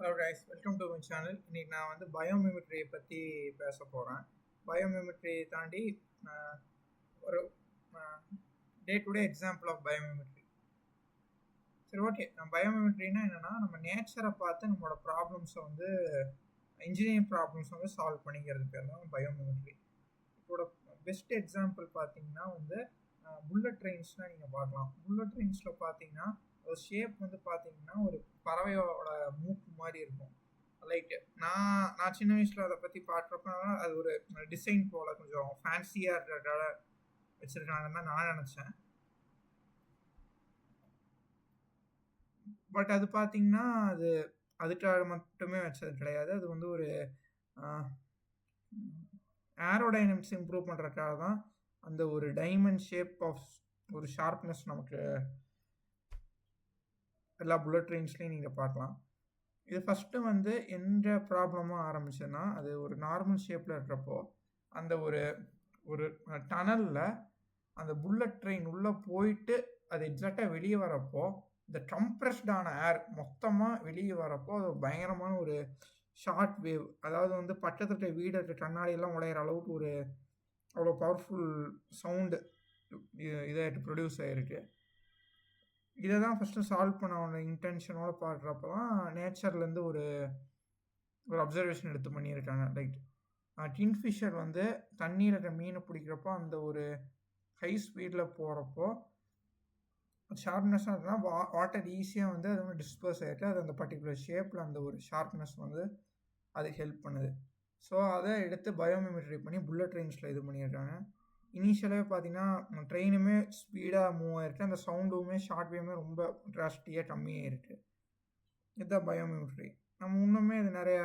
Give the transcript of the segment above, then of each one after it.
Hello guys, welcome to my channel. இன்னைக்கு நான் வந்து பயோமிமிக்ரியை பற்றி பேச போகிறேன். பயோமிமிக்ரி தாண்டி ஒரு day to day example of biomimicry. சரி, ஓகே. பயோமிமிக்ரினா என்னென்னா, நம்ம நேச்சரை பார்த்து நம்மளோட ப்ராப்ளம்ஸை வந்து இன்ஜினியரிங் ப்ராப்ளம்ஸ் வந்து சால்வ் பண்ணிக்கிறது பேர் தான் பயோமிமிக்ரி. இதோட பெஸ்ட் எக்ஸாம்பிள் பார்த்தீங்கன்னா வந்து புல்லட் ட்ரெயின்ஸ்னால் நீங்கள் பார்க்கலாம். புல்லட் ட்ரெயின்ஸில் பார்த்தீங்கன்னா ஒரு ஷேப் வந்து பார்த்தீங்கன்னா ஒரு பறவையோட மூக்கு மாதிரி இருக்கும். லைக் நான் சின்ன வயசில் அதை பற்றி பார்க்குறப்ப அது ஒரு டிசைன் போல் கொஞ்சம் ஃபேன்சியாக இருக்கிறதால வச்சுருக்காங்கன்னு தான் நான் நினச்சேன். பட் அது பார்த்தீங்கன்னா அதுக்காக மட்டுமே வச்சது கிடையாது. அது வந்து ஒரு ஏரோடைனமிக்ஸ் இம்ப்ரூவ் பண்ணுறதுக்காக தான் அந்த ஒரு டைமண்ட் ஷேப் ஆஃப் ஒரு ஷார்ப்னஸ் நமக்கு எல்லா புல்லட் ட்ரெயின்ஸ்லையும் நீங்கள் பார்க்கலாம். இது ஃபஸ்ட்டு வந்து எந்த ப்ராப்ளமாக ஆரம்பிச்சுன்னா, அது ஒரு நார்மல் ஷேப்பில் இருக்கிறப்போ அந்த ஒரு ஒரு டனலில் அந்த புல்லட் ட்ரெயின் உள்ளே போயிட்டு அது எக்ஸாக்டாக வெளியே வரப்போ இந்த கம்ப்ரெஸ்டான ஏர் மொத்தமாக வெளியே வரப்போ அது பயங்கரமான ஒரு ஷார்ட் வேவ், அதாவது வந்து பக்கத்தில் வீடு இருக்க கண்ணாடியெல்லாம் உடையிற அளவுக்கு ஒரு அவ்வளோ பவர்ஃபுல் சவுண்டு இதாகிட்டு ப்ரொடியூஸ் ஆகிருக்கு. இதை தான் ஃபஸ்ட்டு சால்வ் பண்ண இன்டென்ஷனோடு பார்க்குறப்ப தான் நேச்சர்லேருந்து ஒரு அப்சர்வேஷன் எடுத்து பண்ணியிருக்காங்க. லைக் கிங்ஃபிஷர் வந்து தண்ணியில் இருக்க மீனை பிடிக்கிறப்போ அந்த ஒரு ஹை ஸ்பீடில் போகிறப்போ ஷார்ப்னஸ்ஸாக இருந்தால் வாட்டர் ஈஸியாக வந்து அது வந்து டிஸ்பர்ஸ் ஆகிட்டு அது அந்த பர்டிகுலர் ஷேப்பில் அந்த ஒரு ஷார்ப்னஸ் வந்து அது ஹெல்ப் பண்ணுது. ஸோ அதை எடுத்து பயோமிமிக்ரி பண்ணி புல்லட் ட்ரெயின்ஸில் இது பண்ணியிருக்காங்க. இனிஷியலாகவே பார்த்தீங்கன்னா ட்ரெயினுமே ஸ்பீடாக மூவ் ஆகிருக்கு, அந்த சவுண்டுமே ஷார்ட் வேவுமே ரொம்ப ட்ராஸ்டியாக கம்மியாக இருக்குது. இதுதான் பயோமிமிக்ரி. நம்ம இன்னுமே இது நிறையா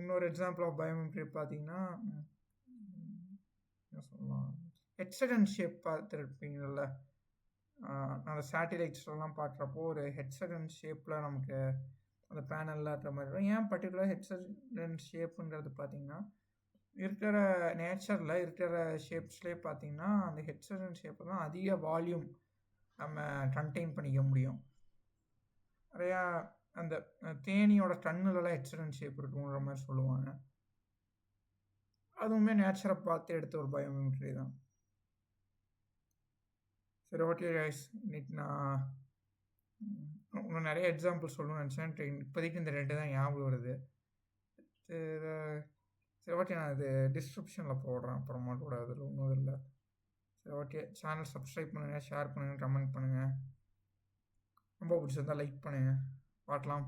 இன்னொரு எக்ஸாம்பிள் ஆஃப் பயோமிமிக்ரி பார்த்தீங்கன்னா என்ன சொல்லலாம், ஹெக்ஸகன் ஷேப் பார்த்துருப்பீங்கள்ல, அந்த சேட்டிலைட்ஸ்லாம் பார்க்குறப்போ ஒரு ஹெக்ஸகன் ஷேப்பில் நமக்கு அந்த பேனலில் இருக்கிற மாதிரி இருக்கும். ஏன் பர்டிகுலர் ஹெக்ஸகன் ஷேப்புங்கிறது பார்த்தீங்கன்னா இருக்கிற நேச்சரில் இருக்கிற ஷேப்ஸ்லேயே பார்த்தீங்கன்னா அந்த ஹெக்ஸகன் ஷேப்பை தான் அதிக வால்யூம் நம்ம கண்டெயின் பண்ணிக்க முடியும். நிறையா அந்த தேனியோட கண்ணுலலாம் ஹெக்ஸகன் ஷேப் இருக்குங்கிற மாதிரி சொல்லுவாங்க. அதுவுமே நேச்சரை பார்த்து எடுத்த ஒரு பயோமிமிக்ரி தான். சரி, ஓகே கைஸ், இன்னைக்கு நான் இன்னும் நிறைய எக்ஸாம்பிள் சொல்லணும்னு நினச்சேன். இப்போதைக்கு இந்த 2 தான் ஞாபகம் வருது. சரி, ஓகே, நான் இது டிஸ்கிரிப்ஷனில் போடுறேன் அப்புறமா கூட. அதில் ஒன்றும் இல்லை. சரி, ஓகே, சேனல் சப்ஸ்கிரைப் பண்ணுங்கள், ஷேர் பண்ணுங்கள், கமெண்ட் பண்ணுங்கள். ரொம்ப பிடிச்சிருந்தா லைக் பண்ணுங்கள். பார்க்கலாம்.